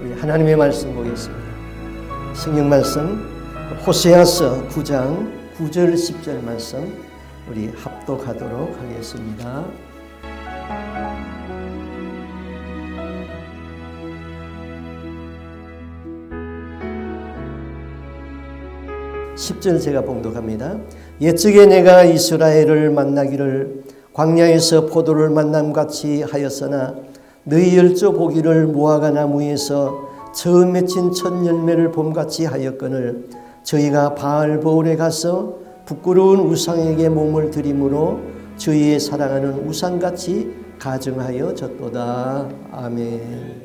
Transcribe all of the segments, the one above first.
우리 하나님의 말씀 보겠습니다. 성경 말씀 호세아서 9장 9절 10절 말씀 우리 합독하도록 하겠습니다. 10절 제가 봉독합니다. 옛적에 내가 이스라엘을 만나기를 광야에서 포도를 만남같이 하였으나 너희 열조 보기를 무화과 나무에서 처음 맺힌 첫 열매를 봄같이 하였거늘 저희가 바알보울에 가서 부끄러운 우상에게 몸을 들이므로 저희의 사랑하는 우상같이 가증하여졌도다. 아멘.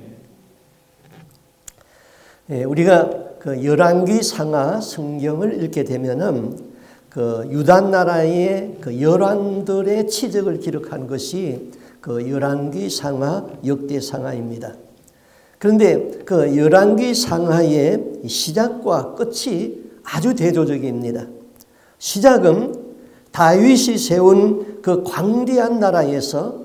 우리가 그 열왕기 상하 성경을 읽게 되면은 그 유다 나라의 그 열왕들의 치적을 기록한 것이 그 열왕기 상하 역대 상하입니다. 그런데 그 열왕기 상하의 시작과 끝이 아주 대조적입니다. 시작은 다윗이 세운 그 광대한 나라에서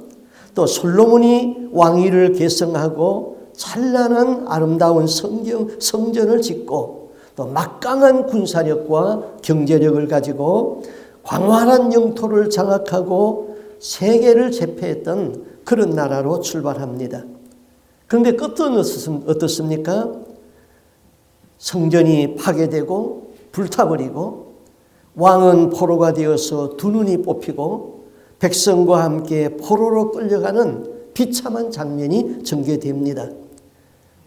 또 솔로몬이 왕위를 계승하고 찬란한 아름다운 성전을 짓고 또 막강한 군사력과 경제력을 가지고 광활한 영토를 장악하고 세계를 제패했던 그런 나라로 출발합니다. 그런데 끝은 어떻습니까? 성전이 파괴되고 불타버리고 왕은 포로가 되어서 두 눈이 뽑히고 백성과 함께 포로로 끌려가는 비참한 장면이 전개됩니다.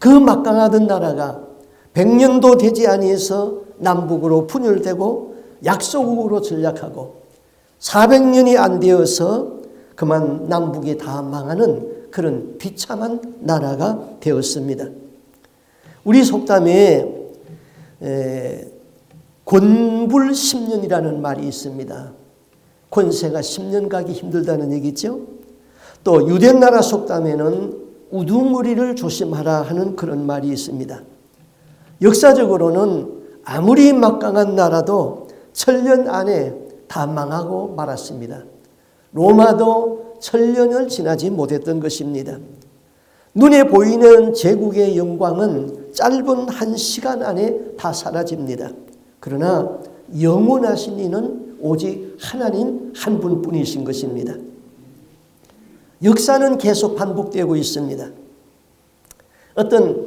그 막강하던 나라가 100년도 되지 아니해서 남북으로 분열되고 약소국으로 전락하고 400년이 안 되어서 그만 남북이 다 망하는 그런 비참한 나라가 되었습니다. 우리 속담에 권불 10년이라는 말이 있습니다. 권세가 10년 가기 힘들다는 얘기죠. 또 유대나라 속담에는 우두머리를 조심하라 하는 그런 말이 있습니다. 역사적으로는 아무리 막강한 나라도 천년 안에 다 망하고 말았습니다. 로마도 천년을 지나지 못했던 것입니다. 눈에 보이는 제국의 영광은 짧은 한 시간 안에 다 사라집니다. 그러나 영원하신 이는 오직 하나님 한 분뿐이신 것입니다. 역사는 계속 반복되고 있습니다. 어떤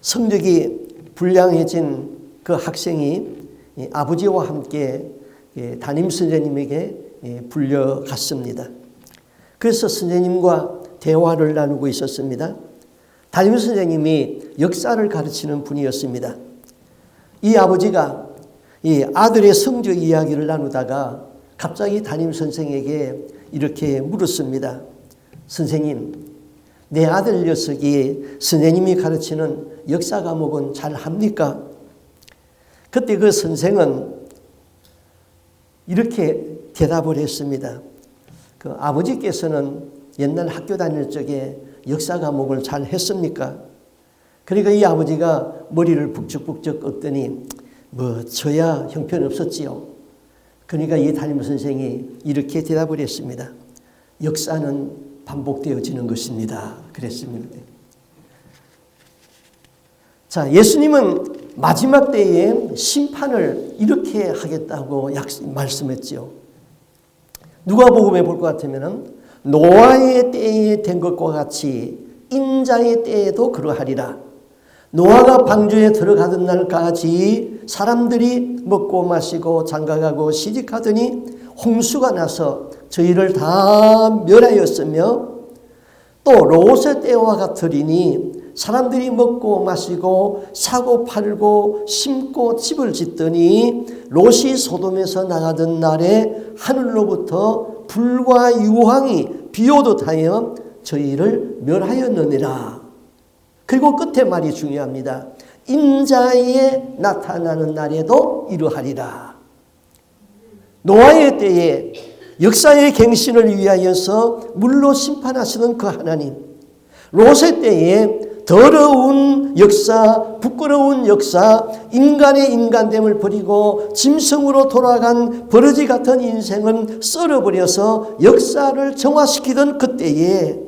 성적이 불량해진 그 학생이 아버지와 함께 담임 선생님에게 불려갔습니다. 그래서 선생님과 대화를 나누고 있었습니다. 담임 선생님이 역사를 가르치는 분이었습니다. 이 아버지가 이 아들의 성적 이야기를 나누다가 갑자기 담임 선생에게 이렇게 물었습니다. 선생님, 내 아들 녀석이 선생님이 가르치는 역사 과목은 잘 합니까? 그때 그 선생은 이렇게 대답을 했습니다. 그 아버지께서는 옛날 학교 다닐 적에 역사 과목을 잘 했습니까? 그러니까 이 아버지가 머리를 북적북적 꺾더니 저야 형편없었지요. 그러니까 이 담임 선생이 이렇게 대답을 했습니다. 역사는 반복되어지는 것입니다. 그랬습니다. 자, 예수님은 마지막 때에 심판을 이렇게 하겠다고 말씀했죠. 누가복음에 볼 것 같으면 노아의 때에 된 것과 같이 인자의 때에도 그러하리라. 노아가 방주에 들어가던 날까지 사람들이 먹고 마시고 장가가고 시집가더니 홍수가 나서 저희를 다 멸하였으며 또 롯의 때와 같으리니 사람들이 먹고 마시고 사고 팔고 심고 집을 짓더니 롯이 소돔에서 나가던 날에 하늘로부터 불과 유황이 비오듯 하여 저희를 멸하였느니라. 그리고 끝에 말이 중요합니다. 인자에 나타나는 날에도 이러하리라. 노아의 때에 역사의 갱신을 위하여서 물로 심판하시는 그 하나님, 롯의 때에 더러운 역사, 부끄러운 역사, 인간의 인간됨을 버리고 짐승으로 돌아간 버러지 같은 인생은 썰어버려서 역사를 정화시키던 그때에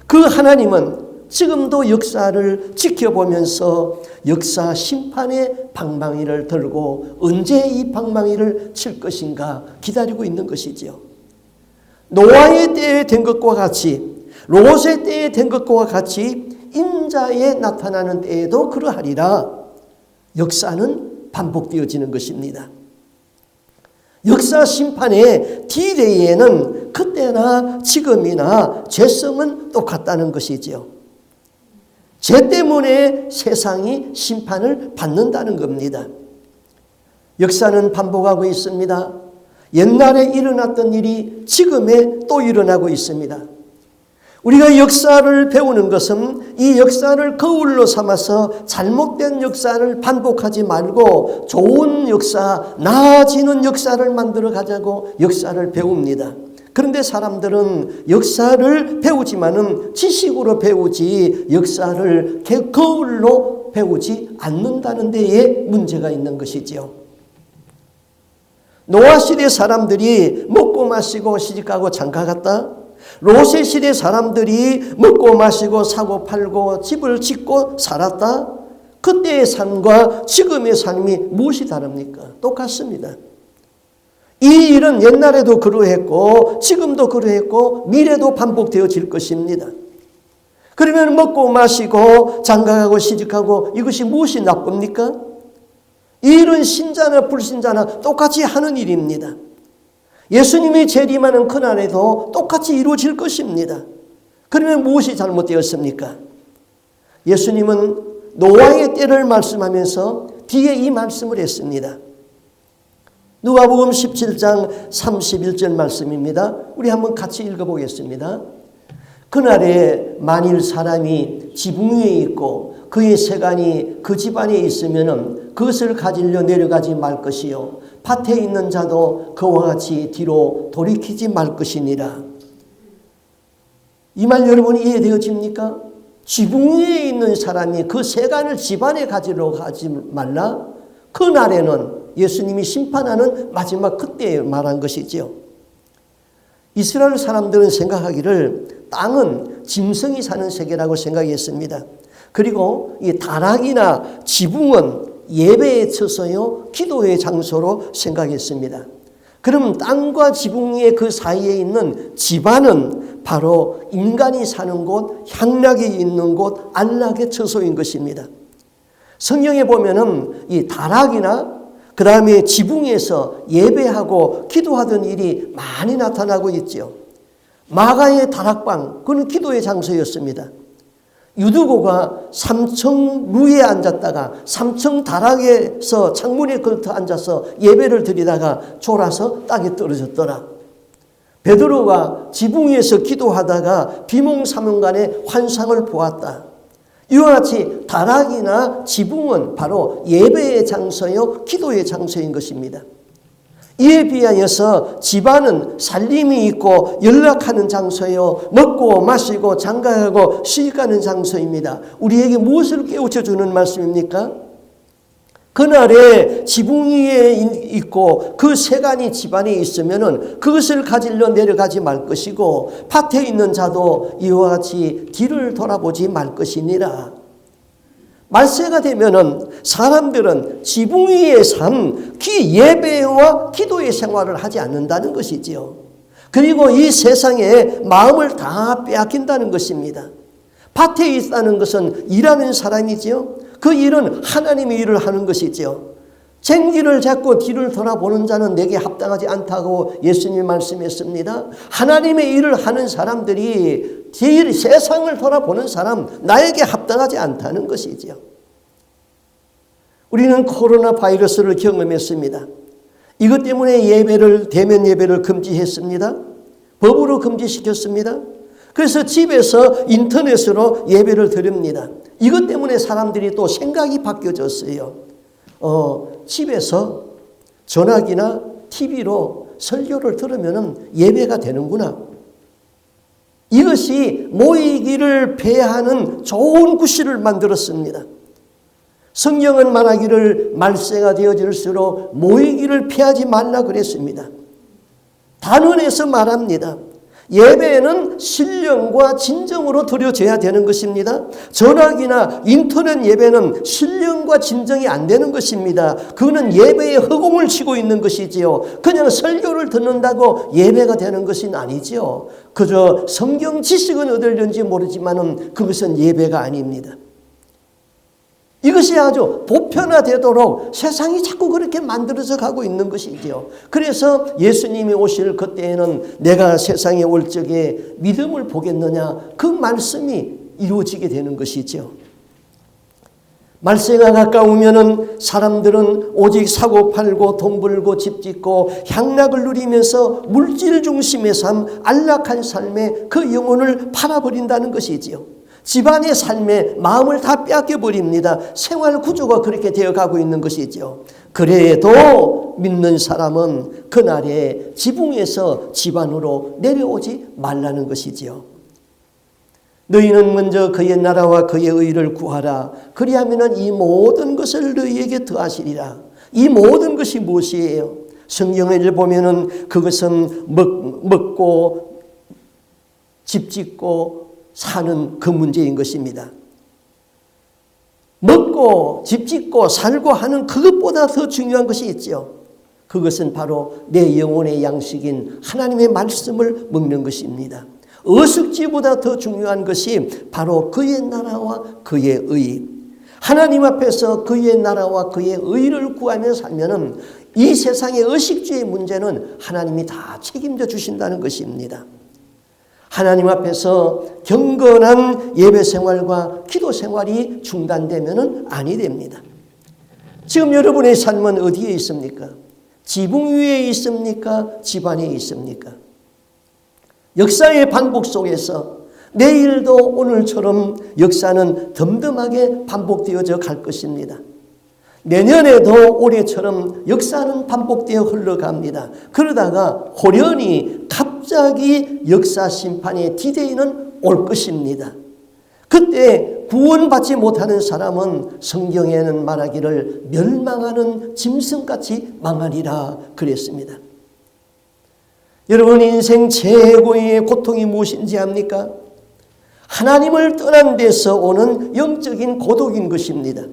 그 하나님은 지금도 역사를 지켜보면서 역사 심판의 방망이를 들고 언제 이 방망이를 칠 것인가 기다리고 있는 것이지요. 노아의 때에 된 것과 같이, 롯의 때에 된 것과 같이 인자에 나타나는 때에도 그러하리라. 역사는 반복되어지는 것입니다. 역사 심판의 디데이에는 그때나 지금이나 죄성은 똑같다는 것이지요. 죄 때문에 세상이 심판을 받는다는 겁니다. 역사는 반복하고 있습니다. 옛날에 일어났던 일이 지금에 또 일어나고 있습니다. 우리가 역사를 배우는 것은 이 역사를 거울로 삼아서 잘못된 역사를 반복하지 말고 좋은 역사, 나아지는 역사를 만들어 가자고 역사를 배웁니다. 그런데 사람들은 역사를 배우지만은 지식으로 배우지 역사를 거울로 배우지 않는다는 데에 문제가 있는 것이지요. 노아 시대 사람들이 먹고 마시고 시집가고 장가갔다. 롯의 시대 사람들이 먹고 마시고 사고 팔고 집을 짓고 살았다. 그때의 삶과 지금의 삶이 무엇이 다릅니까? 똑같습니다. 이 일은 옛날에도 그러했고 지금도 그러했고 미래도 반복되어질 것입니다. 그러면 먹고 마시고 장가가고 시집가고 이것이 무엇이 나쁩니까? 이 일은 신자나 불신자나 똑같이 하는 일입니다. 예수님이 재림하는 그날에도 똑같이 이루어질 것입니다. 그러면 무엇이 잘못되었습니까? 예수님은 노아의 때를 말씀하면서 뒤에 이 말씀을 했습니다. 누가복음 17장 31절 말씀입니다. 우리 한번 같이 읽어보겠습니다. 그날에 만일 사람이 지붕 위에 있고 그의 세간이 그 집안에 있으면 그것을 가지려 내려가지 말 것이요 밭에 있는 자도 그와 같이 뒤로 돌이키지 말 것이니라. 이 말 여러분 이해되어집니까? 지붕 위에 있는 사람이 그 세간을 집안에 가지러 가지 말라. 그날에는 예수님이 심판하는 마지막 그때에 말한 것이지요. 이스라엘 사람들은 생각하기를 땅은 짐승이 사는 세계라고 생각했습니다. 그리고 이 다락이나 지붕은 예배의 처소요 기도의 장소로 생각했습니다. 그럼 땅과 지붕의 그 사이에 있는 집안은 바로 인간이 사는 곳, 향락이 있는 곳, 안락의 처소인 것입니다. 성경에 보면은 이 다락이나 그 다음에 지붕에서 예배하고 기도하던 일이 많이 나타나고 있죠. 마가의 다락방, 그건 기도의 장소였습니다. 유두고가 3층 루에 앉았다가 3층 다락에서 창문에 걸터 앉아서 예배를 드리다가 졸아서 땅에 떨어졌더라. 베드로가 지붕 위에서 기도하다가 비몽사몽간에 환상을 보았다. 이와 같이 다락이나 지붕은 바로 예배의 장소요 기도의 장소인 것입니다. 이에 비하여서 집안은 살림이 있고 연락하는 장소요 먹고 마시고 장가가고 시집가는 장소입니다. 우리에게 무엇을 깨우쳐주는 말씀입니까? 그날에 지붕 위에 있고 그 세간이 집안에 있으면 그것을 가지려 내려가지 말 것이고 밭에 있는 자도 이와 같이 뒤를 돌아보지 말 것이니라. 말세가 되면은 사람들은 지붕 위의 삶, 예배와 기도의 생활을 하지 않는다는 것이지요. 그리고 이 세상에 마음을 다 빼앗긴다는 것입니다. 밭에 있다는 것은 일하는 사람이지요. 그 일은 하나님의 일을 하는 것이지요. 쟁기를 잡고 뒤를 돌아보는 자는 내게 합당하지 않다고 예수님이 말씀했습니다. 하나님의 일을 하는 사람들이 세상을 돌아보는 사람, 나에게 합당하지 않다는 것이지요. 우리는 코로나 바이러스를 경험했습니다. 이것 때문에 대면 예배를 금지했습니다. 법으로 금지시켰습니다. 그래서 집에서 인터넷으로 예배를 드립니다. 이것 때문에 사람들이 또 생각이 바뀌어졌어요. 집에서 전화기나 TV로 설교를 들으면 예배가 되는구나. 이것이 모이기를 배하는 좋은 구실을 만들었습니다. 성경은 말하기를 말세가 되어질수록 모이기를 피하지 말라 그랬습니다. 단언해서 말합니다. 예배는 신령과 진정으로 드려져야 되는 것입니다. 전화기나 인터넷 예배는 신령과 진정이 안 되는 것입니다. 그거는 예배에 허공을 치고 있는 것이지요. 그냥 설교를 듣는다고 예배가 되는 것은 아니지요. 그저 성경 지식은 얻으려는지 모르지만은 그것은 예배가 아닙니다. 이것이 아주 보편화되도록 세상이 자꾸 그렇게 만들어져 가고 있는 것이지요. 그래서 예수님이 오실 그때에는 내가 세상에 올 적에 믿음을 보겠느냐, 그 말씀이 이루어지게 되는 것이죠. 말세가 가까우면은 사람들은 오직 사고 팔고 돈 벌고 집 짓고 향락을 누리면서 물질 중심의 삶, 안락한 삶에 그 영혼을 팔아버린다는 것이지요. 집안의 삶에 마음을 다 뺏겨버립니다. 생활 구조가 그렇게 되어가고 있는 것이죠. 그래도 믿는 사람은 그날에 지붕에서 집안으로 내려오지 말라는 것이지요. 너희는 먼저 그의 나라와 그의 의를 구하라. 그리하면 이 모든 것을 너희에게 더하시리라. 이 모든 것이 무엇이에요? 성경을 보면은 그것은 먹고 집 짓고 사는 그 문제인 것입니다. 먹고 집 짓고 살고 하는 그것보다 더 중요한 것이 있죠. 그것은 바로 내 영혼의 양식인 하나님의 말씀을 먹는 것입니다. 어숙지보다 더 중요한 것이 바로 그의 나라와 그의 의. 하나님 앞에서 그의 나라와 그의 의를 구하며 살면은 이 세상의 의식주의 문제는 하나님이 다 책임져 주신다는 것입니다. 하나님 앞에서 경건한 예배 생활과 기도 생활이 중단되면은 아니 됩니다. 지금 여러분의 삶은 어디에 있습니까? 지붕 위에 있습니까? 집안에 있습니까? 역사의 반복 속에서 내일도 오늘처럼 역사는 덤덤하게 반복되어져 갈 것입니다. 내년에도 올해처럼 역사는 반복되어 흘러갑니다. 그러다가 호련히 갑자기 역사 심판의 디데이는 올 것입니다. 그때 구원받지 못하는 사람은 성경에는 말하기를 멸망하는 짐승같이 망하리라 그랬습니다. 여러분, 인생 최고의 고통이 무엇인지 압니까? 하나님을 떠난 데서 오는 영적인 고독인 것입니다.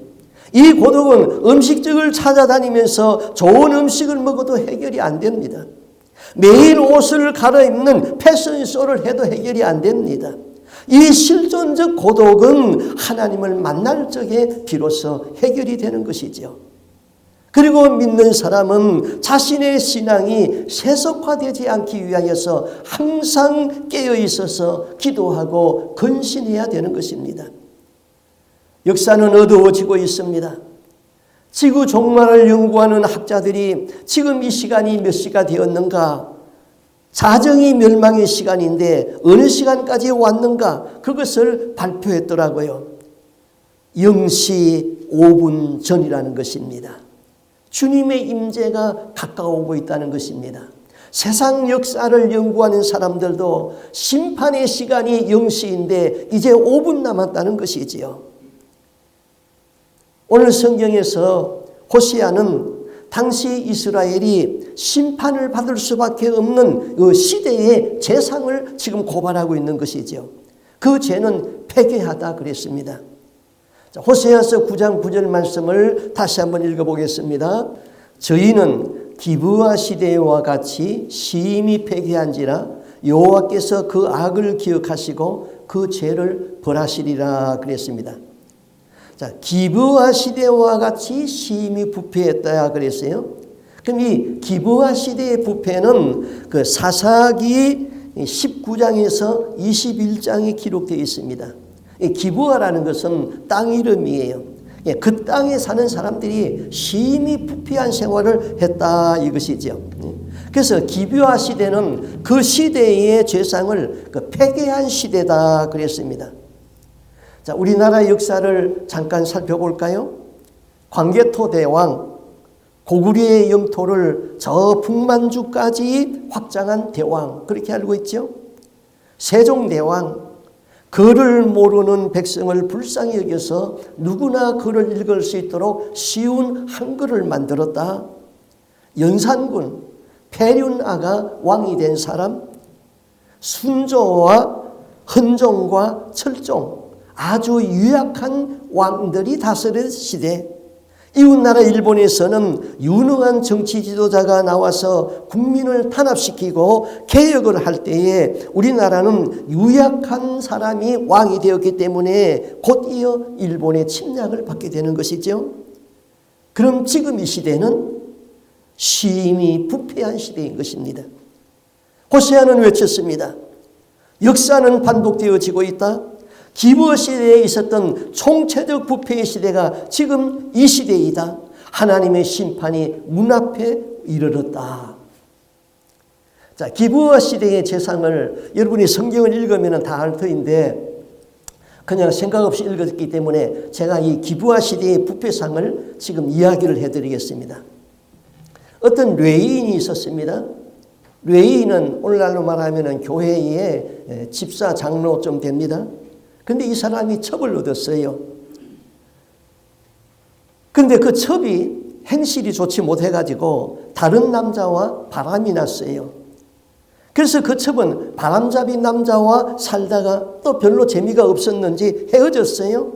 이 고독은 음식점을 찾아다니면서 좋은 음식을 먹어도 해결이 안 됩니다. 매일 옷을 갈아입는 패션쇼를 해도 해결이 안 됩니다. 이 실존적 고독은 하나님을 만날 적에 비로소 해결이 되는 것이죠. 그리고 믿는 사람은 자신의 신앙이 세속화되지 않기 위하여서 항상 깨어 있어서 기도하고 근신해야 되는 것입니다. 역사는 어두워지고 있습니다. 지구 종말을 연구하는 학자들이 지금 이 시간이 몇 시가 되었는가, 자정이 멸망의 시간인데 어느 시간까지 왔는가, 그것을 발표했더라고요. 0시 5분 전이라는 것입니다. 주님의 임재가 가까워오고 있다는 것입니다. 세상 역사를 연구하는 사람들도 심판의 시간이 0시인데 이제 5분 남았다는 것이지요. 오늘 성경에서 호세아는 당시 이스라엘이 심판을 받을 수밖에 없는 그 시대의 죄상을 지금 고발하고 있는 것이죠. 그 죄는 패괴하다 그랬습니다. 호세아서 9장 9절 말씀을 다시 한번 읽어보겠습니다. 저희는 기브아 시대와 같이 심히 패괴한지라 여호와께서 그 악을 기억하시고 그 죄를 벌하시리라 그랬습니다. 자, 기브아 시대와 같이 심히 부패했다 그랬어요. 그럼 이 기브아 시대의 부패는 그 사사기 19장에서 21장에 기록되어 있습니다. 기브아라는 것은 땅 이름이에요. 그 땅에 사는 사람들이 심히 부패한 생활을 했다 이것이죠. 그래서 기브아 시대는 그 시대의 죄상을 패괴한 시대다 그랬습니다. 자, 우리나라 역사를 잠깐 살펴볼까요? 광개토 대왕, 고구려의 영토를 저 북만주까지 확장한 대왕, 그렇게 알고 있죠? 세종대왕, 글을 모르는 백성을 불쌍히 여겨서 누구나 글을 읽을 수 있도록 쉬운 한글을 만들었다. 연산군, 폐륜아가 왕이 된 사람, 순조와 헌종과 철종, 아주 유약한 왕들이 다스린 시대. 이웃나라 일본에서는 유능한 정치 지도자가 나와서 국민을 탄압시키고 개혁을 할 때에 우리나라는 유약한 사람이 왕이 되었기 때문에 곧이어 일본의 침략을 받게 되는 것이죠. 그럼 지금 이 시대는 심히 부패한 시대인 것입니다. 호세아는 외쳤습니다. 역사는 반복되어지고 있다. 기브어 시대에 있었던 총체적 부패의 시대가 지금 이 시대이다. 하나님의 심판이 문 앞에 이르렀다. 자, 기브어 시대의 재상을 여러분이 성경을 읽으면 다 알 터인데 그냥 생각 없이 읽었기 때문에 제가 이 기브어 시대의 부패상을 지금 이야기를 해드리겠습니다. 어떤 뢰인이 있었습니다. 뢰인은 오늘날로 말하면 교회의 집사 장로쯤 됩니다. 근데 이 사람이 첩을 얻었어요. 근데 그 첩이 행실이 좋지 못해가지고 다른 남자와 바람이 났어요. 그래서 그 첩은 바람잡이 남자와 살다가 또 별로 재미가 없었는지 헤어졌어요.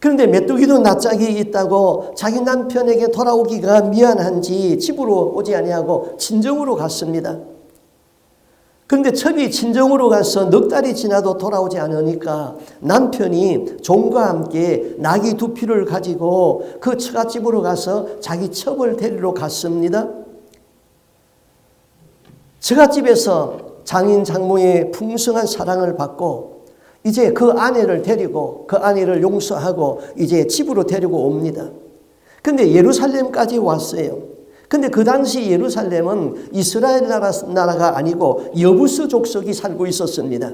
그런데 메뚜기도 낯짝이 있다고 자기 남편에게 돌아오기가 미안한지 집으로 오지 아니하고 친정으로 갔습니다. 그런데 첩이 친정으로 가서 넉 달이 지나도 돌아오지 않으니까 남편이 종과 함께 나귀 2匹를 가지고 그 처갓집으로 가서 자기 첩을 데리러 갔습니다. 처갓집에서 장인 장모의 풍성한 사랑을 받고 이제 그 아내를 데리고 그 아내를 용서하고 이제 집으로 데리고 옵니다. 그런데 예루살렘까지 왔어요. 근데 그 당시 예루살렘은 이스라엘 나라가 아니고 여부스 족속이 살고 있었습니다.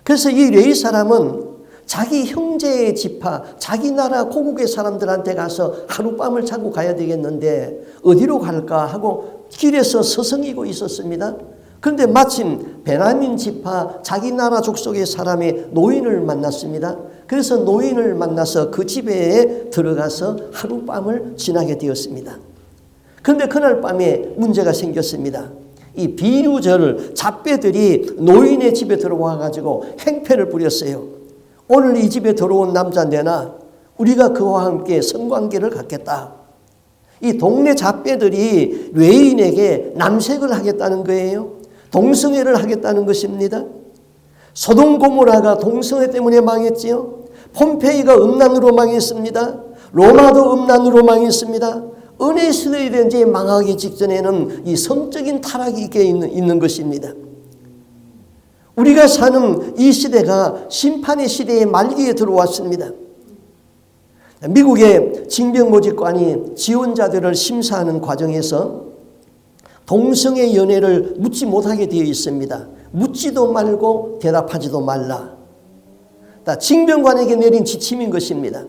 그래서 이 레위 사람은 자기 형제의 지파, 자기 나라 고국의 사람들한테 가서 하룻밤을 자고 가야 되겠는데 어디로 갈까 하고 길에서 서성이고 있었습니다. 그런데 마침 베냐민 지파 자기 나라 족속의 사람의 노인을 만났습니다. 그래서 노인을 만나서 그 집에 들어가서 하룻밤을 지나게 되었습니다. 그런데 그날 밤에 문제가 생겼습니다. 이 비유절 잡배들이 노인의 집에 들어와 가지고 행패를 부렸어요. 오늘 이 집에 들어온 남자 내놔. 우리가 그와 함께 성관계를 갖겠다. 이 동네 잡배들이 레위인에게 남색을 하겠다는 거예요. 동성애를 하겠다는 것입니다. 소돔 고모라가 동성애 때문에 망했지요. 폼페이가 음란으로 망했습니다. 로마도 음란으로 망했습니다. 은혜 시대에 이제 망하기 직전에는 이 성적인 타락이 있는 것입니다. 우리가 사는 이 시대가 심판의 시대의 말기에 들어왔습니다. 미국의 징병모집관이 지원자들을 심사하는 과정에서 동성애 연애를 묻지 못하게 되어 있습니다. 묻지도 말고 대답하지도 말라. 징병관에게 내린 지침인 것입니다.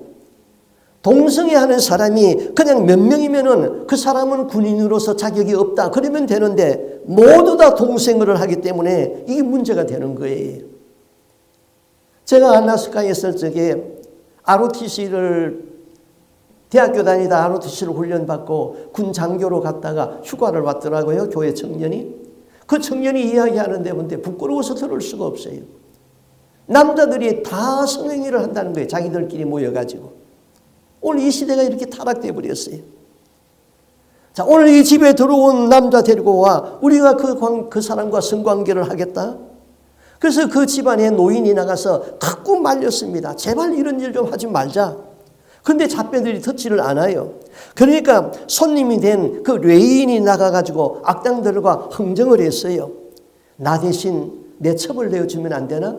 동성애하는 사람이 그냥 몇 명이면은 그 사람은 군인으로서 자격이 없다. 그러면 되는데 모두 다 동성애를 하기 때문에 이게 문제가 되는 거예요. 제가 알라스카에 있을 적에 ROTC를 대학교 다니다 ROTC를 훈련받고 군 장교로 갔다가 휴가를 왔더라고요. 교회 청년이. 그 청년이 이야기하는데 뭔데 부끄러워서 들을 수가 없어요. 남자들이 다 성행위를 한다는 거예요. 자기들끼리 모여가지고. 오늘 이 시대가 이렇게 타락되어 버렸어요. 자, 오늘 이 집에 들어온 남자 데리고 와. 우리가 그 사람과 성관계를 하겠다. 그래서 그 집안에 노인이 나가서 가끔 말렸습니다. 제발 이런 일 좀 하지 말자. 그런데 잡배들이 듣지를 않아요. 그러니까 손님이 된 그 레위인이 나가가지고 악당들과 흥정을 했어요. 나 대신 내 첩을 내어주면 안 되나?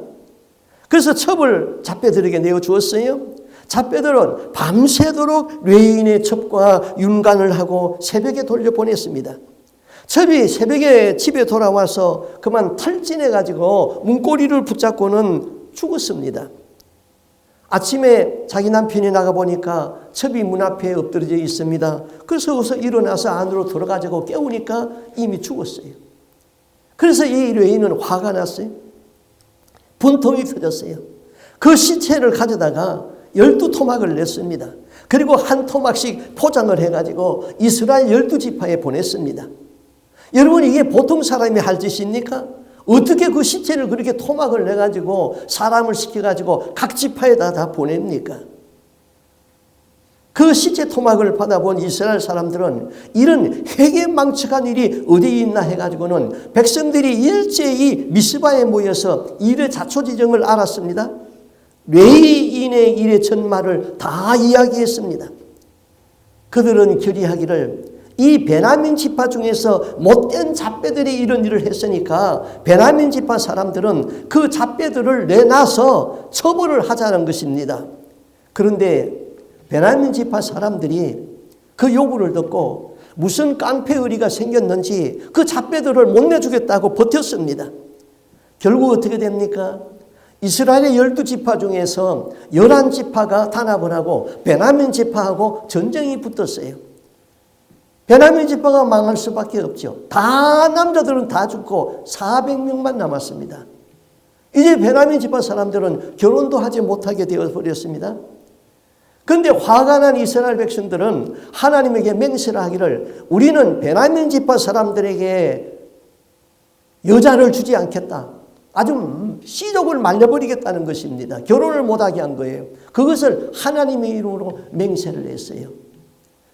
그래서 첩을 잡배들에게 내어주었어요. 잡배들은 밤새도록 레위인의 첩과 윤관을 하고 새벽에 돌려보냈습니다. 첩이 새벽에 집에 돌아와서 그만 탈진해가지고 문고리를 붙잡고는 죽었습니다. 아침에 자기 남편이 나가보니까 첩이 문 앞에 엎드려져 있습니다. 그래서 어서 일어나서 안으로 들어가자고 깨우니까 이미 죽었어요. 그래서 이 레위인은 화가 났어요. 분통이 터졌어요. 그 시체를 가져다가 12토막을 냈습니다. 그리고 한 토막씩 포장을 해가지고 이스라엘 12지파에 보냈습니다. 여러분, 이게 보통 사람이 할 짓입니까? 어떻게 그 시체를 그렇게 토막을 내가지고 사람을 시켜가지고 각 지파에다 다 보냅니까? 그 시체 토막을 받아본 이스라엘 사람들은 이런 회개망측한 일이 어디 있나 해가지고는 백성들이 일제히 미스바에 모여서 일의 자초지정을 알았습니다. 레위인의 일의 전말을 다 이야기했습니다. 그들은 결의하기를 이 베냐민 지파 중에서 못된 잡배들이 이런 일을 했으니까 베냐민 지파 사람들은 그 잡배들을 내놔서 처벌을 하자는 것입니다. 그런데 베냐민 지파 사람들이 그 요구를 듣고 무슨 깡패의리가 생겼는지 그 잡배들을 못 내주겠다고 버텼습니다. 결국 어떻게 됩니까? 이스라엘의 12지파 중에서 11지파가 단합을 하고 베냐민 지파하고 전쟁이 붙었어요. 베냐민 지파가 망할 수밖에 없죠. 다 남자들은 다 죽고 400명만 남았습니다. 이제 베냐민 지파 사람들은 결혼도 하지 못하게 되어버렸습니다. 그런데 화가 난 이스라엘 백성들은 하나님에게 맹세를 하기를 우리는 베냐민 지파 사람들에게 여자를 주지 않겠다. 아주 씨족을 말려버리겠다는 것입니다. 결혼을 못하게 한 거예요. 그것을 하나님의 이름으로 맹세를 했어요.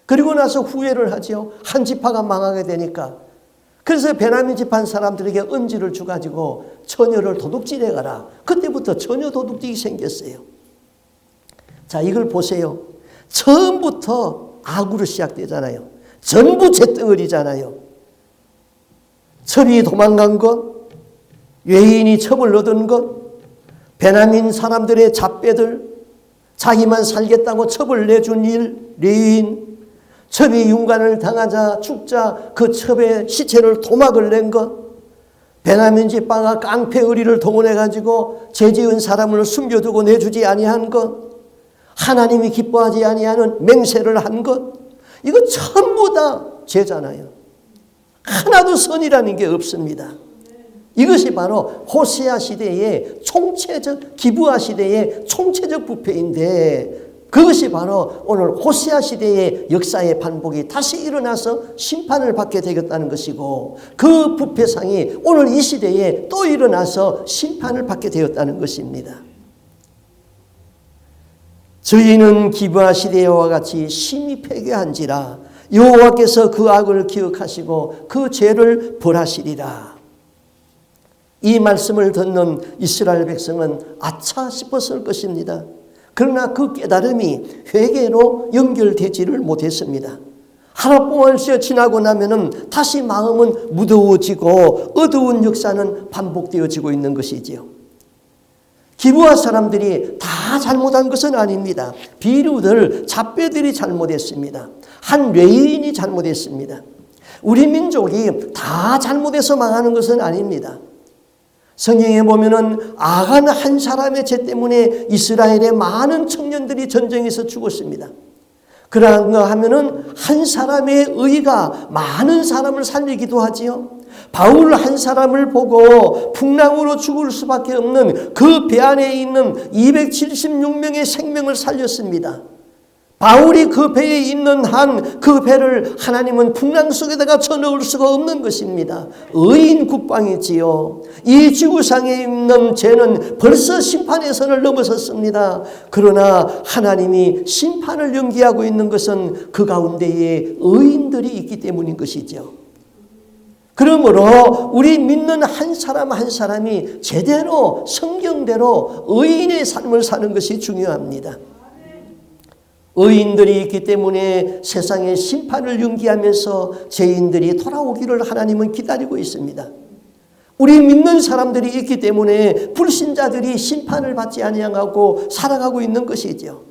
그리고 나서 후회를 하죠. 한 지파가 망하게 되니까. 그래서 베냐민 지파 사람들에게 은지를 주가지고 처녀를 도둑질해 가라. 그때부터 처녀 도둑질이 생겼어요. 자, 이걸 보세요. 처음부터 악으로 시작되잖아요. 전부 잿덩어리잖아요. 첩이 도망간 것, 외인이 첩을 얻은 것, 베냐민 사람들의 잡배들, 자기만 살겠다고 첩을 내준 일, 레위인, 첩이 윤관을 당하자 죽자 그 첩의 시체를 토막을 낸 것, 베냐민 지파가 깡패 의리를 동원해가지고 죄지은 사람을 숨겨두고 내주지 아니한 것, 하나님이 기뻐하지 아니하는 맹세를 한 것, 이거 전부 다 죄잖아요. 하나도 선이라는 게 없습니다. 이것이 바로 호세아 시대의 총체적, 기브아 시대의 총체적 부패인데, 그것이 바로 오늘 호세아 시대의 역사의 반복이 다시 일어나서 심판을 받게 되겠다는 것이고, 그 부패상이 오늘 이 시대에 또 일어나서 심판을 받게 되었다는 것입니다. 저희는 기브아 시대와 같이 심히 패괴한지라 여호와께서 그 악을 기억하시고 그 죄를 벌하시리라. 이 말씀을 듣는 이스라엘 백성은 아차 싶었을 것입니다. 그러나 그 깨달음이 회개로 연결되지를 못했습니다. 하룻밤을 지나고 나면은 다시 마음은 무더워지고 어두운 역사는 반복되어지고 있는 것이지요. 기브아 사람들이 다 잘못한 것은 아닙니다. 비류들, 잡배들이 잘못했습니다. 한 레위인이 잘못했습니다. 우리 민족이 다 잘못해서 망하는 것은 아닙니다. 성경에 보면은 아간 한 사람의 죄 때문에 이스라엘의 많은 청년들이 전쟁에서 죽었습니다. 그러한가 하면은 한 사람의 의가 많은 사람을 살리기도 하지요. 바울 한 사람을 보고 풍랑으로 죽을 수밖에 없는 그 배 안에 있는 276명의 생명을 살렸습니다. 바울이 그 배에 있는 한 그 배를 하나님은 풍랑 속에다가 쳐넣을 수가 없는 것입니다. 의인 국방이지요. 이 지구상에 있는 죄는 벌써 심판의 선을 넘어섰습니다. 그러나 하나님이 심판을 연기하고 있는 것은 그 가운데에 의인들이 있기 때문인 것이죠. 그러므로 우리 믿는 한 사람 한 사람이 제대로 성경대로 의인의 삶을 사는 것이 중요합니다. 의인들이 있기 때문에 세상의 심판을 연기하면서 죄인들이 돌아오기를 하나님은 기다리고 있습니다. 우리 믿는 사람들이 있기 때문에 불신자들이 심판을 받지 아니하고 살아가고 있는 것이죠.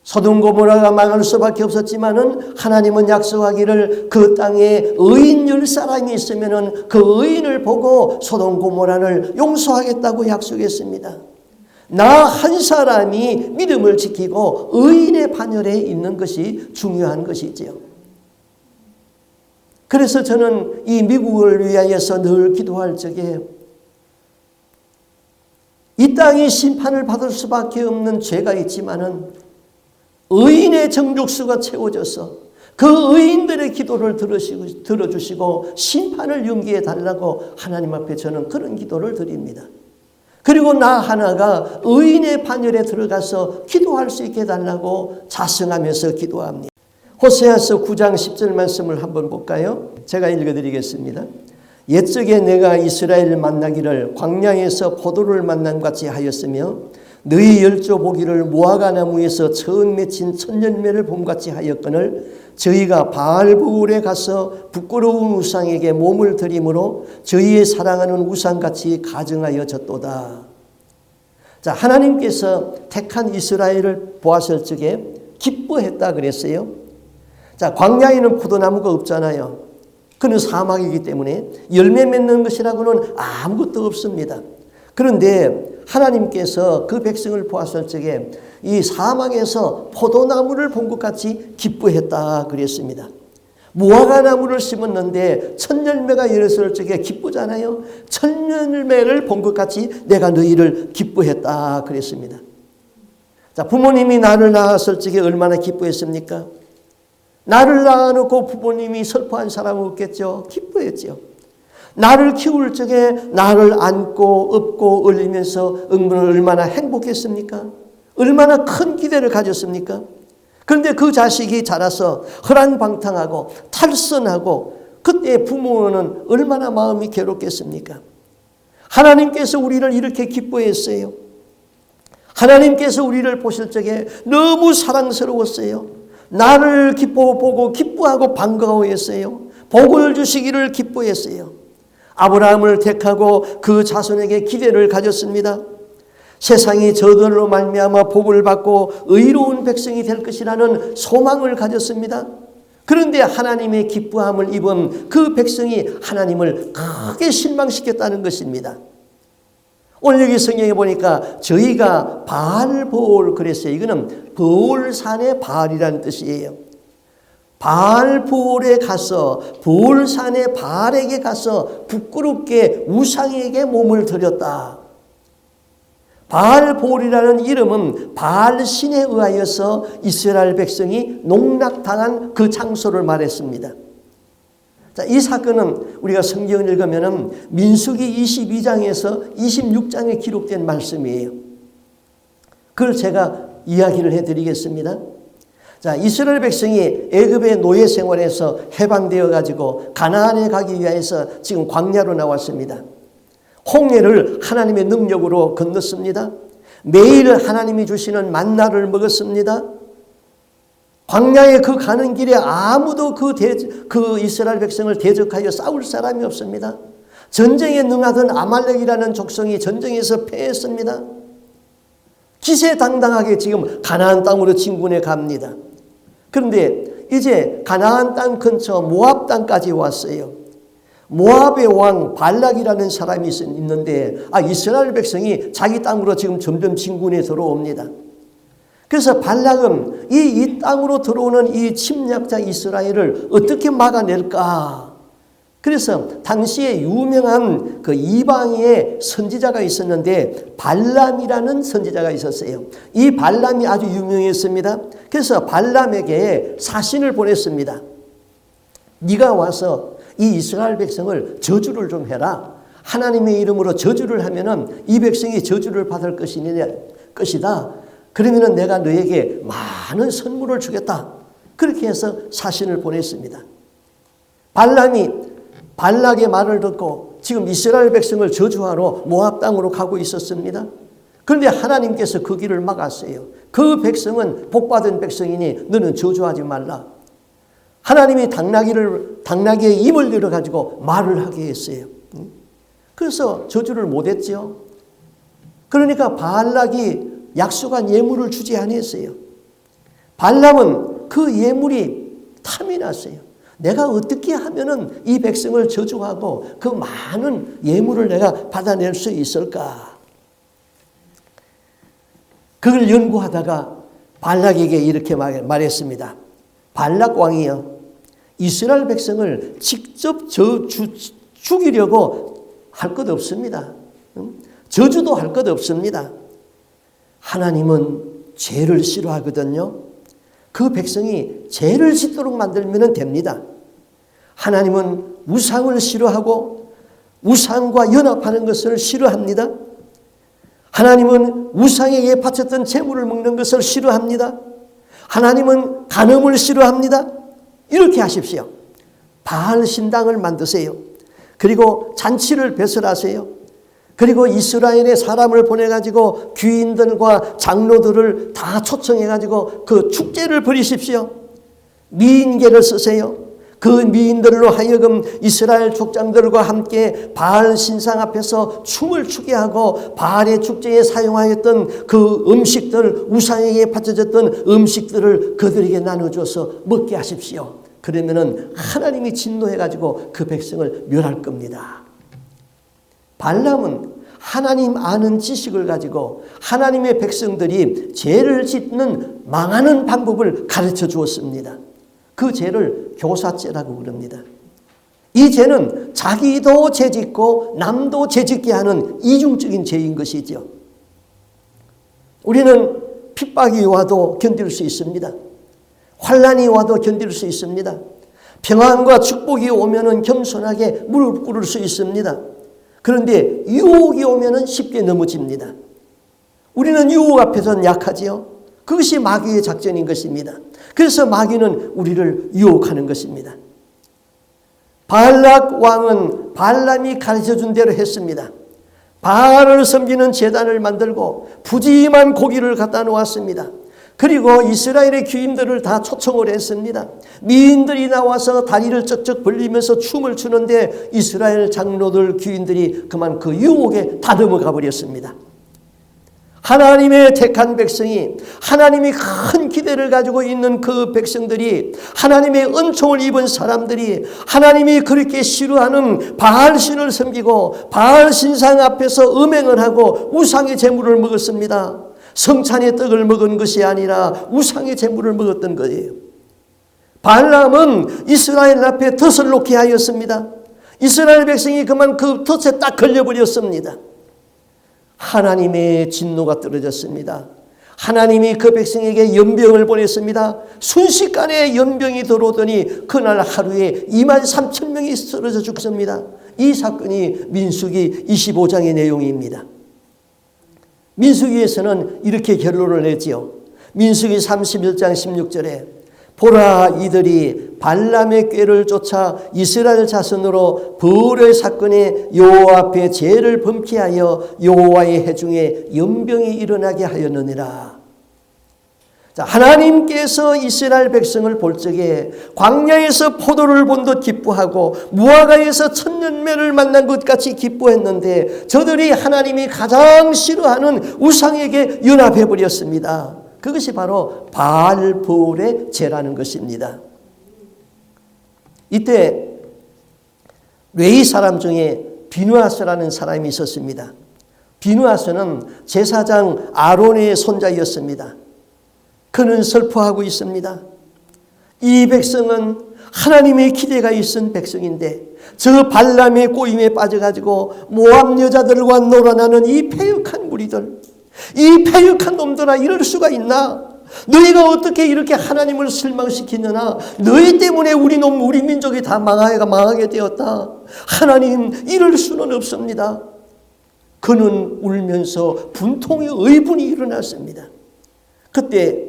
소돔 고모라가 망할 수밖에 없었지만은 하나님은 약속하기를 그 땅에 의인 10사람이 있으면은 그 의인을 보고 소돔 고모라를 용서하겠다고 약속했습니다. 나 한 사람이 믿음을 지키고 의인의 반열에 있는 것이 중요한 것이지요. 그래서 저는 이 미국을 위하여서 늘 기도할 적에 이 땅이 심판을 받을 수밖에 없는 죄가 있지만은 의인의 정족수가 채워져서 그 의인들의 기도를 들어주시고 심판을 연기해 달라고 하나님 앞에 저는 그런 기도를 드립니다. 그리고 나 하나가 의인의 반열에 들어가서 기도할 수 있게 해달라고 자성하면서 기도합니다. 호세아서 9장 10절 말씀을 한번 볼까요? 제가 읽어드리겠습니다. 옛적에 내가 이스라엘을 만나기를 광야에서 포도를 만난 같이 하였으며 너희 열조 보기를 무화과 나무에서 처음 맺힌 첫 열매를 봄같이 하였거늘 저희가 바알브올에 가서 부끄러운 우상에게 몸을 드림으로 저희의 사랑하는 우상같이 가증하여졌도다. 자, 하나님께서 택한 이스라엘을 보았을 적에 기뻐했다 그랬어요. 자, 광야에는 포도나무가 없잖아요. 그는 사막이기 때문에 열매 맺는 것이라고는 아무것도 없습니다. 그런데 하나님께서 그 백성을 보았을 적에 이 사막에서 포도나무를 본 것 같이 기뻐했다 그랬습니다. 무화과 나무를 심었는데 첫 열매가 열었을 적에 기쁘잖아요. 첫 열매를 본 것 같이 내가 너희를 기뻐했다 그랬습니다. 자, 부모님이 나를 낳았을 적에 얼마나 기뻐했습니까? 나를 낳아놓고 부모님이 슬퍼한 사람은 없겠죠. 기뻐했죠. 나를 키울 적에 나를 안고 업고 울리면서 얼마나 행복했습니까? 얼마나 큰 기대를 가졌습니까? 그런데 그 자식이 자라서 허랑방탕하고 탈선하고 그때 부모는 얼마나 마음이 괴롭겠습니까? 하나님께서 우리를 이렇게 기뻐했어요. 하나님께서 우리를 보실 적에 너무 사랑스러웠어요. 나를 보고 기뻐하고 반가워했어요. 복을 주시기를 기뻐했어요. 아브라함을 택하고 그 자손에게 기대를 가졌습니다. 세상이 저들로 말미암아 복을 받고 의로운 백성이 될 것이라는 소망을 가졌습니다. 그런데 하나님의 기뻐함을 입은 그 백성이 하나님을 크게 실망시켰다는 것입니다. 오늘 여기 성경에 보니까 저희가 바알브올 그랬어요. 이거는 브올산의 바알이라는 뜻이에요. 바알브올에 가서 브올산의 바알에게 가서 부끄럽게 우상에게 몸을 드렸다. 바알브올이라는 이름은 바알 신에 의하여서 이스라엘 백성이 농락당한 그 장소를 말했습니다. 자, 이 사건은 우리가 성경을 읽으면 민수기 22장에서 26장에 기록된 말씀이에요. 그걸 제가 이야기를 해드리겠습니다. 자, 이스라엘 백성이 애굽의 노예 생활에서 해방되어 가지고 가나안에 가기 위해서 지금 광야로 나왔습니다. 홍해를 하나님의 능력으로 건넜습니다. 매일 하나님이 주시는 만나를 먹었습니다. 광야에 그 가는 길에 아무도 그 이스라엘 백성을 대적하여 싸울 사람이 없습니다. 전쟁에 능하던 아말렉이라는 족속이 전쟁에서 패했습니다. 기세당당하게 지금 가나안 땅으로 진군해 갑니다. 그런데 이제 가나안 땅 근처 모압 땅까지 왔어요. 모압의 왕 발락이라는 사람이 있는데 이스라엘 백성이 자기 땅으로 지금 점점 진군해 들어옵니다. 그래서 발락은 이 땅으로 들어오는 이 침략자 이스라엘을 어떻게 막아낼까? 그래서 당시에 유명한 그 이방의 선지자가 있었는데 발람이라는 선지자가 있었어요. 이 발람이 아주 유명했습니다. 그래서 발람에게 사신을 보냈습니다. 네가 와서 이 이스라엘 백성을 저주를 좀 해라. 하나님의 이름으로 저주를 하면은 이 백성이 저주를 받을 것이다. 그러면은 내가 너에게 많은 선물을 주겠다. 그렇게 해서 사신을 보냈습니다. 발람이 발락의 말을 듣고 지금 이스라엘 백성을 저주하러 모압 땅으로 가고 있었습니다. 그런데 하나님께서 그 길을 막았어요. 그 백성은 복받은 백성이니 너는 저주하지 말라. 하나님이 당나귀의 입을 열어가지고 말을 하게 했어요. 그래서 저주를 못했죠. 그러니까 발락이 약속한 예물을 주지 않았어요. 발람은 그 예물이 탐이 났어요. 내가 어떻게 하면은 이 백성을 저주하고 그 많은 예물을 내가 받아낼 수 있을까? 그걸 연구하다가 발락에게 이렇게 말했습니다. 발락 왕이여, 이스라엘 백성을 직접 죽이려고 할 것 없습니다. 저주도 할 것 없습니다. 하나님은 죄를 싫어하거든요. 그 백성이 죄를 짓도록 만들면 됩니다. 하나님은 우상을 싫어하고 우상과 연합하는 것을 싫어합니다. 하나님은 우상에게 바쳤던 제물을 먹는 것을 싫어합니다. 하나님은 간음을 싫어합니다. 이렇게 하십시오. 바알 신당을 만드세요. 그리고 잔치를 배설하세요. 그리고 이스라엘의 사람을 보내가지고 귀인들과 장로들을 다 초청해가지고 그 축제를 벌이십시오. 미인계를 쓰세요. 그 미인들로 하여금 이스라엘 족장들과 함께 바알 신상 앞에서 춤을 추게 하고 바알의 축제에 사용하였던 그 음식들, 우상에게 바쳐졌던 음식들을 그들에게 나눠줘서 먹게 하십시오. 그러면은 하나님이 진노해가지고 그 백성을 멸할 겁니다. 발람은 하나님 아는 지식을 가지고 하나님의 백성들이 죄를 짓는 망하는 방법을 가르쳐 주었습니다. 그 죄를 교사죄라고 부릅니다. 이 죄는 자기도 죄짓고 남도 죄짓게 하는 이중적인 죄인 것이죠. 우리는 핍박이 와도 견딜 수 있습니다. 환난이 와도 견딜 수 있습니다. 평안과 축복이 오면은 겸손하게 무릎 꿇을 수 있습니다. 그런데 유혹이 오면은 쉽게 넘어집니다. 우리는 유혹 앞에서는 약하지요. 그것이 마귀의 작전인 것입니다. 그래서 마귀는 우리를 유혹하는 것입니다. 발락 왕은 발람이 가르쳐준 대로 했습니다. 바알을 섬기는 제단을 만들고 푸짐한 고기를 갖다 놓았습니다. 그리고 이스라엘의 귀인들을 다 초청을 했습니다. 미인들이 나와서 다리를 쩍쩍 벌리면서 춤을 추는데 이스라엘 장로들 귀인들이 그만 그 유혹에 다 넘어가 버렸습니다. 하나님의 택한 백성이, 하나님이 큰 기대를 가지고 있는 그 백성들이, 하나님의 은총을 입은 사람들이 하나님이 그렇게 싫어하는 바알신을 섬기고 바알 신상 앞에서 음행을 하고 우상의 제물을 먹었습니다. 성찬의 떡을 먹은 것이 아니라 우상의 제물을 먹었던 거예요. 발람은 이스라엘 앞에 덫을 놓게 하였습니다. 이스라엘 백성이 그만 그 덫에 딱 걸려버렸습니다. 하나님의 진노가 떨어졌습니다. 하나님이 그 백성에게 연병을 보냈습니다. 순식간에 연병이 들어오더니 그날 하루에 23,000명이 쓰러져 죽습니다. 이 사건이 민수기 25장의 내용입니다. 민수기에서는 이렇게 결론을 내지요. 민수기 31장 16절에 보라, 이들이 발람의 꾀를 쫓아 이스라엘 자손으로 벌의 사건에 여호와 앞에 죄를 범케 하여 여호와의 회중에 연병이 일어나게 하였느니라. 자, 하나님께서 이스라엘 백성을 볼 적에 광야에서 포도를 본 듯 기뻐하고 무화과에서 천년매를 만난 것 같이 기뻐했는데 저들이 하나님이 가장 싫어하는 우상에게 연합해 버렸습니다. 그것이 바로 바알볼의 죄라는 것입니다. 이때 레위 사람 중에 비누아스라는 사람이 있었습니다. 비누아스는 제사장 아론의 손자였습니다. 그는 슬퍼하고 있습니다. 이 백성은 하나님의 기대가 있은 백성인데 저 발람의 꼬임에 빠져가지고 모압 여자들과 놀아나는 이 패역한 무리들, 이 패역한 놈들아, 이럴 수가 있나? 너희가 어떻게 이렇게 하나님을 실망시키느냐? 너희 때문에 우리 민족이 다 망하게 되었다. 하나님, 이럴 수는 없습니다. 그는 울면서 분통의 의분이 일어났습니다. 그때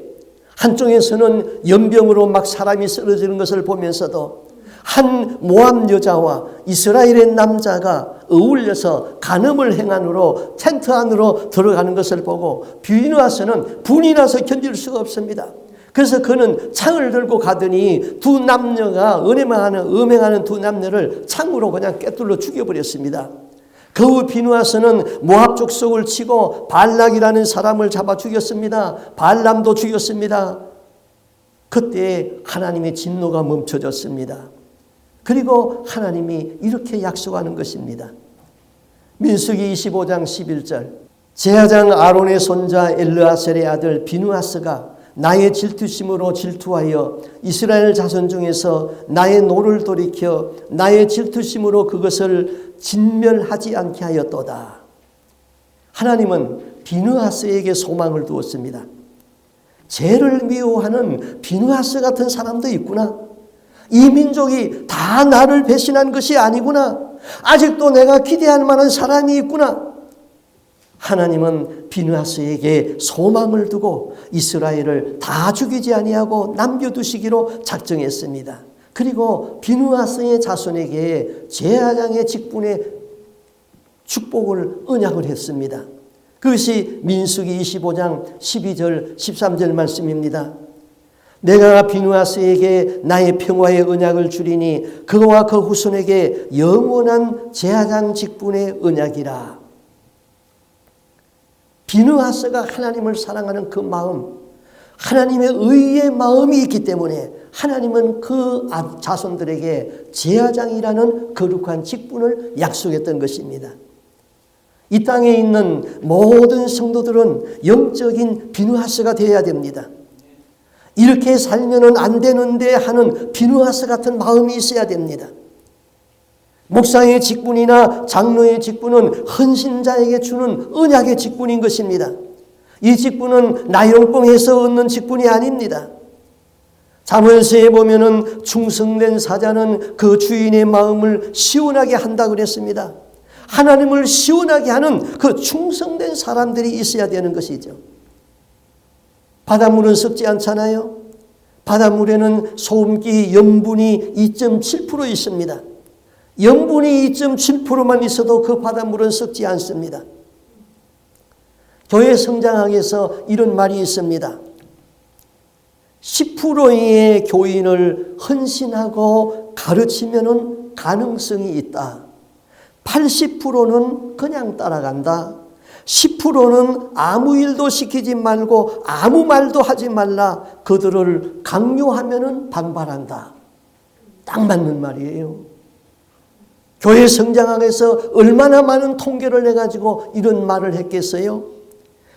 한쪽에서는 연병으로 막 사람이 쓰러지는 것을 보면서도 한 모압 여자와 이스라엘의 남자가 어울려서 간음을 행한으로 텐트 안으로 들어가는 것을 보고 비누아스는 분이 나서 견딜 수가 없습니다. 그래서 그는 창을 들고 가더니 두 남녀가 음행하는 두 남녀를 창으로 그냥 꿰뚫러 죽여버렸습니다. 그 후 비누아스는 모압 족속을 치고 발락이라는 사람을 잡아 죽였습니다. 발람도 죽였습니다. 그때 하나님의 진노가 멈춰졌습니다. 그리고 하나님이 이렇게 약속하는 것입니다. 민수기 25장 11절 제사장 아론의 손자 엘르아셀의 아들 비누아스가 나의 질투심으로 질투하여 이스라엘 자손 중에서 나의 노를 돌이켜 나의 질투심으로 그것을 진멸하지 않게 하였도다. 하나님은 비누아스에게 소망을 두었습니다. 죄를 미워하는 비누하스 같은 사람도 있구나. 이 민족이 다 나를 배신한 것이 아니구나. 아직도 내가 기대할 만한 사람이 있구나. 하나님은 비누하스에게 소망을 두고 이스라엘을 다 죽이지 아니하고 남겨두시기로 작정했습니다. 그리고 비누하스의 자손에게 제사장의 직분의 축복을 언약을 했습니다. 그것이 민수기 25장 12절 13절 말씀입니다. 내가 비누하스에게 나의 평화의 언약을 주리니 그와 그 후손에게 영원한 제사장 직분의 언약이라. 비누하스가 하나님을 사랑하는 그 마음, 하나님의 의의 마음이 있기 때문에 하나님은 그 자손들에게 제사장이라는 거룩한 직분을 약속했던 것입니다. 이 땅에 있는 모든 성도들은 영적인 비누하스가 되어야 됩니다. 이렇게 살면은 안 되는데 하는 비누하스 같은 마음이 있어야 됩니다. 목사의 직분이나 장로의 직분은 헌신자에게 주는 언약의 직분인 것입니다. 이 직분은 나영뽕해서 얻는 직분이 아닙니다. 잠언서에 보면은 충성된 사자는 그 주인의 마음을 시원하게 한다고 그랬습니다. 하나님을 시원하게 하는 그 충성된 사람들이 있어야 되는 것이죠. 바닷물은 썩지 않잖아요. 바닷물에는 소금기 염분이 2.7% 있습니다. 염분이 2.7%만 있어도 그 바닷물은 썩지 않습니다. 교회 성장학에서 이런 말이 있습니다. 10%의 교인을 헌신하고 가르치면 가능성이 있다. 80%는 그냥 따라간다. 10%는 아무 일도 시키지 말고 아무 말도 하지 말라. 그들을 강요하면 반발한다. 딱 맞는 말이에요. 교회 성장학에서 얼마나 많은 통계를 내가지고 이런 말을 했겠어요?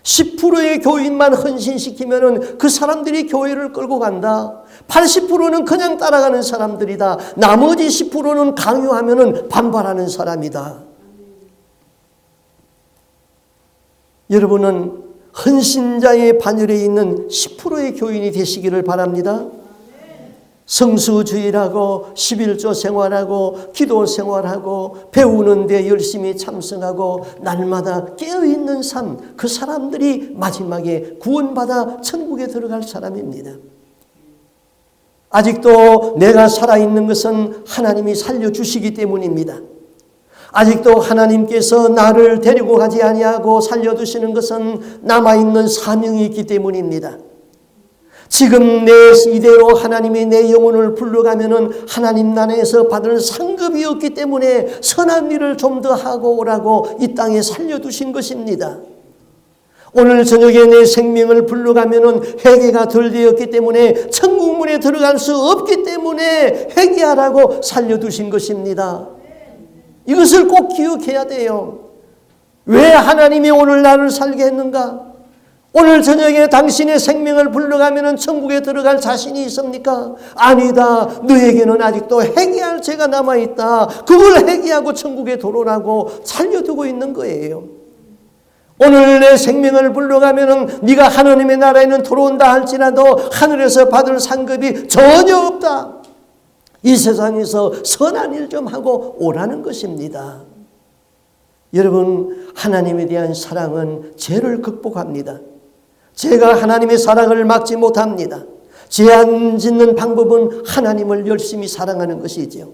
10%의 교인만 헌신시키면 그 사람들이 교회를 끌고 간다. 80%는 그냥 따라가는 사람들이다. 나머지 10%는 강요하면 반발하는 사람이다. 여러분은 헌신자의 반열에 있는 10%의 교인이 되시기를 바랍니다. 성수주일하고 11조 생활하고 기도 생활하고 배우는 데 열심히 참석하고 날마다 깨어있는 삶, 그 사람들이 마지막에 구원받아 천국에 들어갈 사람입니다. 아직도 내가 살아있는 것은 하나님이 살려주시기 때문입니다. 아직도 하나님께서 나를 데리고 가지 아니하고 살려두시는 것은 남아있는 사명이 있기 때문입니다. 지금 내 이대로 하나님이 내 영혼을 불러가면은 하나님 나라에서 받을 상급이 없기 때문에 선한 일을 좀 더 하고 오라고 이 땅에 살려두신 것입니다. 오늘 저녁에 내 생명을 불러가면은 회개가 덜 되었기 때문에 천국문에 들어갈 수 없기 때문에 회개하라고 살려두신 것입니다. 이것을 꼭 기억해야 돼요. 왜 하나님이 오늘 나를 살게 했는가? 오늘 저녁에 당신의 생명을 불러가면 천국에 들어갈 자신이 있습니까? 아니다. 너에게는 아직도 회개할 죄가 남아있다. 그걸 회개하고 천국에 들어오라고 살려두고 있는 거예요. 오늘 내 생명을 불러가면 네가 하나님의 나라에는 들어온다 할지라도 하늘에서 받을 상급이 전혀 없다. 이 세상에서 선한 일 좀 하고 오라는 것입니다. 여러분, 하나님에 대한 사랑은 죄를 극복합니다. 죄가 하나님의 사랑을 막지 못합니다. 죄 안 짓는 방법은 하나님을 열심히 사랑하는 것이지요.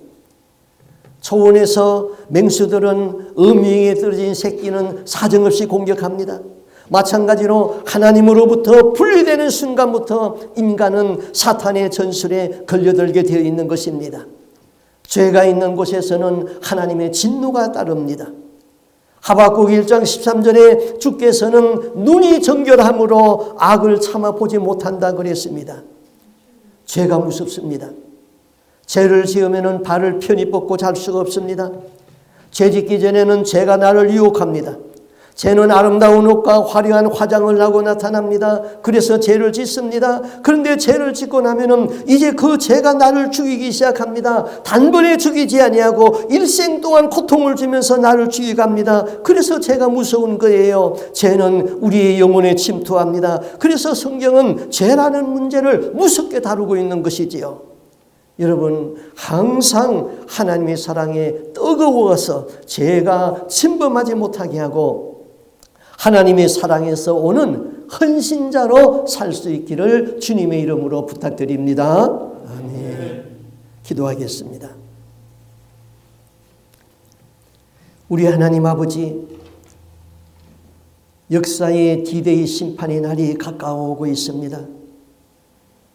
초원에서 맹수들은 어미에 떨어진 새끼는 사정없이 공격합니다. 마찬가지로 하나님으로부터 분리되는 순간부터 인간은 사탄의 전술에 걸려들게 되어 있는 것입니다. 죄가 있는 곳에서는 하나님의 진노가 따릅니다. 하박국 1장 13절에 주께서는 눈이 정결함으로 악을 참아 보지 못한다 그랬습니다. 죄가 무섭습니다. 죄를 지으면 발을 편히 뻗고 잘 수가 없습니다. 죄 짓기 전에는 죄가 나를 유혹합니다. 죄는 아름다운 옷과 화려한 화장을 하고 나타납니다. 그래서 죄를 짓습니다. 그런데 죄를 짓고 나면은 이제 그 죄가 나를 죽이기 시작합니다. 단번에 죽이지 아니하고 일생 동안 고통을 주면서 나를 죽여갑니다. 그래서 죄가 무서운 거예요. 죄는 우리의 영혼에 침투합니다. 그래서 성경은 죄라는 문제를 무섭게 다루고 있는 것이지요. 여러분, 항상 하나님의 사랑에 뜨거워서 죄가 침범하지 못하게 하고 하나님의 사랑에서 오는 헌신자로 살 수 있기를 주님의 이름으로 부탁드립니다. 아멘. 기도하겠습니다. 우리 하나님 아버지, 역사의 디데이 심판의 날이 가까워오고 있습니다.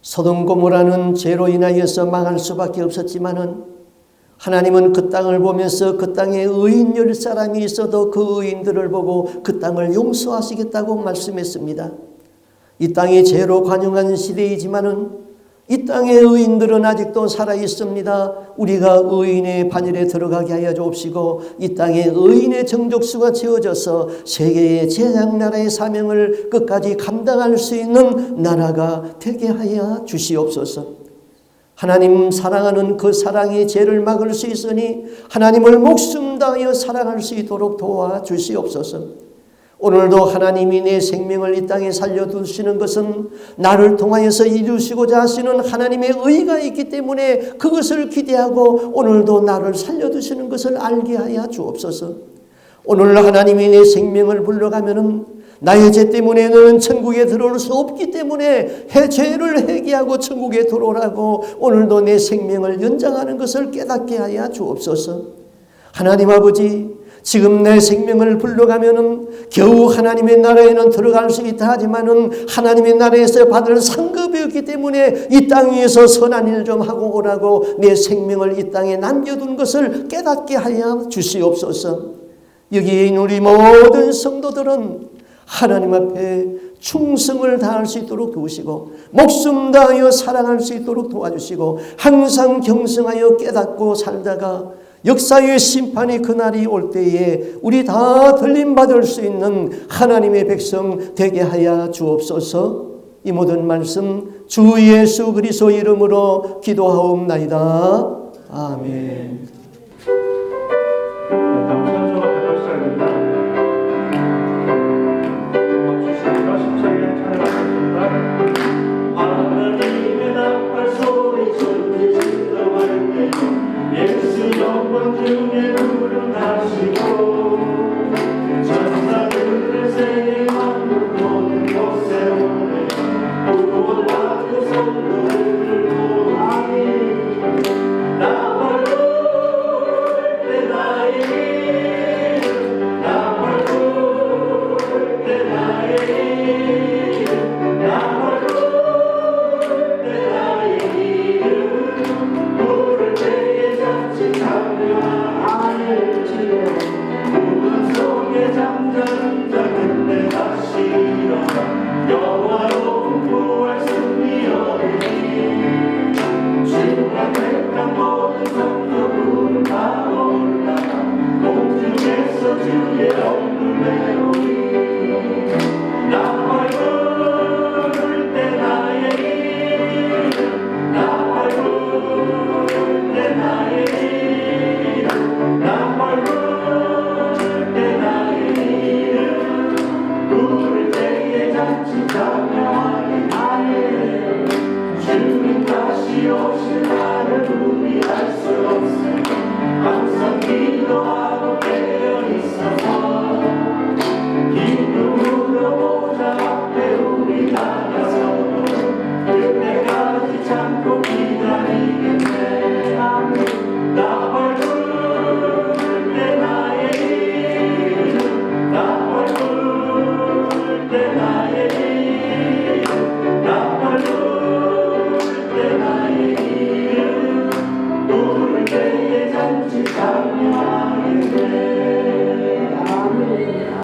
소돔 고모라는 죄로 인하여서 망할 수밖에 없었지만은 하나님은 그 땅을 보면서 그 땅에 의인 10사람이 있어도 그 의인들을 보고 그 땅을 용서하시겠다고 말씀했습니다. 이 땅이 죄로 관영한 시대이지만은 이 땅의 의인들은 아직도 살아 있습니다. 우리가 의인의 반열에 들어가게 하여 주옵시고 이 땅에 의인의 정족수가 채워져서 세계의 제장나라의 사명을 끝까지 감당할 수 있는 나라가 되게 하여 주시옵소서. 하나님 사랑하는 그 사랑이 죄를 막을 수 있으니 하나님을 목숨 다하여 사랑할 수 있도록 도와주시옵소서. 오늘도 하나님이 내 생명을 이 땅에 살려두시는 것은 나를 통하여서 이루시고자 하시는 하나님의 의가 있기 때문에 그것을 기대하고 오늘도 나를 살려두시는 것을 알게 하여 주옵소서. 오늘 하나님이 내 생명을 불러가면은 나의 죄 때문에 너는 천국에 들어올 수 없기 때문에 죄를 회개하고 천국에 들어오라고 오늘도 내 생명을 연장하는 것을 깨닫게 하여 주옵소서. 하나님 아버지, 지금 내 생명을 불러가면은 겨우 하나님의 나라에는 들어갈 수 있다 하지만은 하나님의 나라에서 받을 상급이 없기 때문에 이 땅 위에서 선한 일 좀 하고 오라고 내 생명을 이 땅에 남겨둔 것을 깨닫게 하여 주시옵소서. 여기에 있는 우리 모든 성도들은 하나님 앞에 충성을 다할 수 있도록 도우시고 목숨 다하여 사랑할 수 있도록 도와주시고 항상 경성하여 깨닫고 살다가 역사의 심판의 그날이 올 때에 우리 다 들림받을 수 있는 하나님의 백성 되게 하여 주옵소서. 이 모든 말씀 주 예수 그리스도 이름으로 기도하옵나이다. 아멘. 주님 다시 오시나니